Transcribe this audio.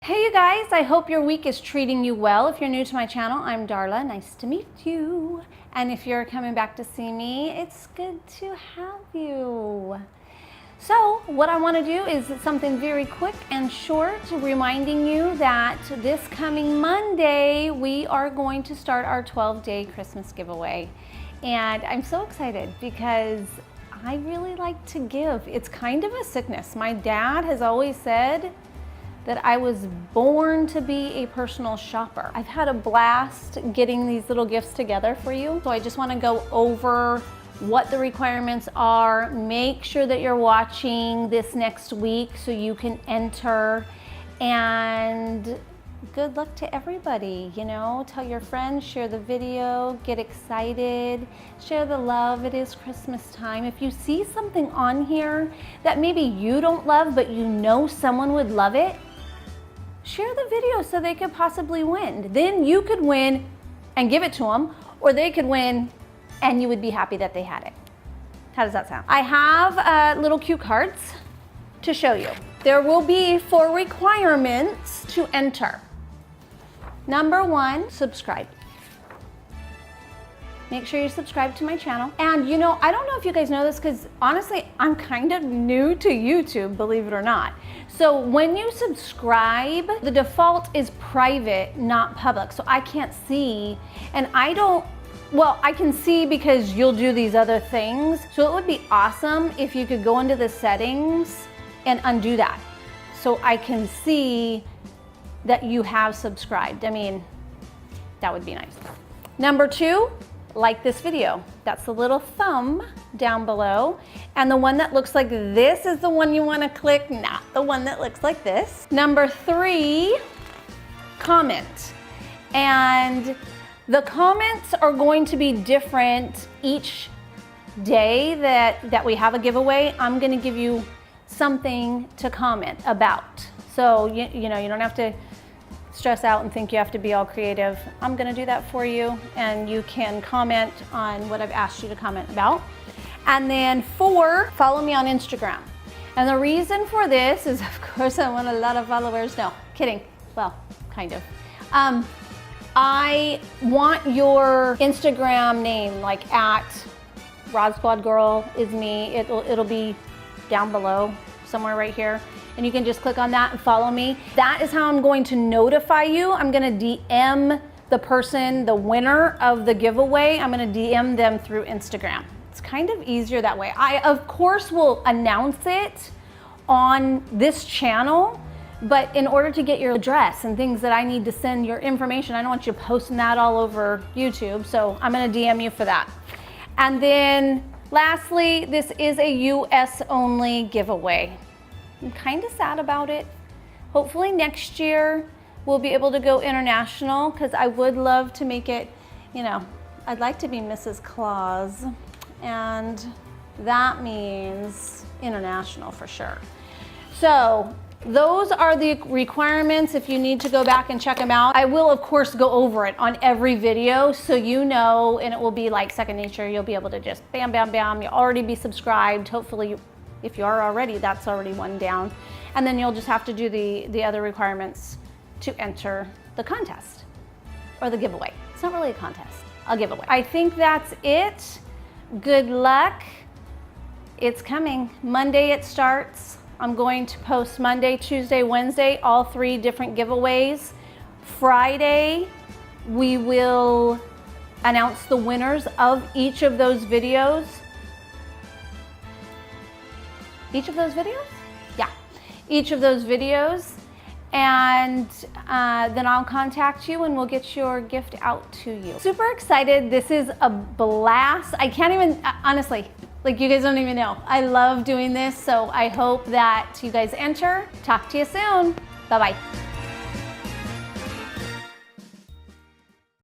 Hey you guys, I hope your week is treating you well. If you're new to my channel, I'm Darla. Nice to meet you. And if you're coming back to see me, it's good to have you. So what I want to do is something very quick and short, reminding you that this coming Monday, we are going to start our 12-day Christmas giveaway. And I'm so excited because I really like to give. It's kind of a sickness. My dad has always said that I was born to be a personal shopper. I've had a blast getting these little gifts together for you. So I just wanna go over what the requirements are. Make sure that you're watching this next week so you can enter. And good luck to everybody, you know, tell your friends, share the video, get excited, share the love. It is Christmas time. If you see something on here that maybe you don't love, but you know someone would love it, share the video so they could possibly win. Then you could win and give it to them, or they could win and you would be happy that they had it. How does that sound? I have little cue cards to show you. There will be 4 requirements to enter. Number 1, subscribe. Make sure you subscribe to my channel. And you know, I don't know if you guys know this because honestly, I'm kind of new to YouTube, believe it or not. So when you subscribe, the default is private, not public. So I can't see, and I can see because you'll do these other things. So it would be awesome if you could go into the settings and undo that. So I can see that you have subscribed. I mean, that would be nice. Number 2, like this video. That's the little thumb down below. And the one that looks like this is the one you want to click, not the one that looks like this. Number 3, comment. And the comments are going to be different each day that we have a giveaway. I'm going to give you something to comment about. So, you know, you don't have to stress out and think you have to be all creative. I'm gonna do that for you, and you can comment on what I've asked you to comment about. And then 4, follow me on Instagram. And the reason for this is, of course, I want a lot of followers. No, kidding. Well, kind of. I want your Instagram name, like at Rod Squad Girl is me. It'll be down below, somewhere right here. And you can just click on that and follow me. That is how I'm going to notify you. I'm gonna DM the person, the winner of the giveaway. I'm gonna DM them through Instagram. It's kind of easier that way. I, of course, will announce it on this channel, but in order to get your address and things that I need to send your information, I don't want you posting that all over YouTube, so I'm gonna DM you for that. And then lastly, this is a US only giveaway. I'm kind of sad about it. Hopefully next year we'll be able to go international, because I would love to make it, you know, I'd like to be Mrs. Claus, and that means international for sure. So those are the requirements. If you need to go back and check them out, I will of course go over it on every video so you know, and it will be like second nature. You'll be able to just bam, bam, bam. You'll already be subscribed. Hopefully if you are already, that's already one down. And then you'll just have to do the other requirements to enter the contest or the giveaway. It's not really a contest, a giveaway. I think that's it. Good luck. It's coming. Monday it starts. I'm going to post Monday, Tuesday, Wednesday, all 3 different giveaways. Friday, we will announce the winners of each of those videos. Each of those videos? Yeah, each of those videos. And then I'll contact you and we'll get your gift out to you. Super excited. This is a blast. I can't even, honestly, like you guys don't even know. I love doing this, so I hope that you guys enter. Talk to you soon. Bye-bye.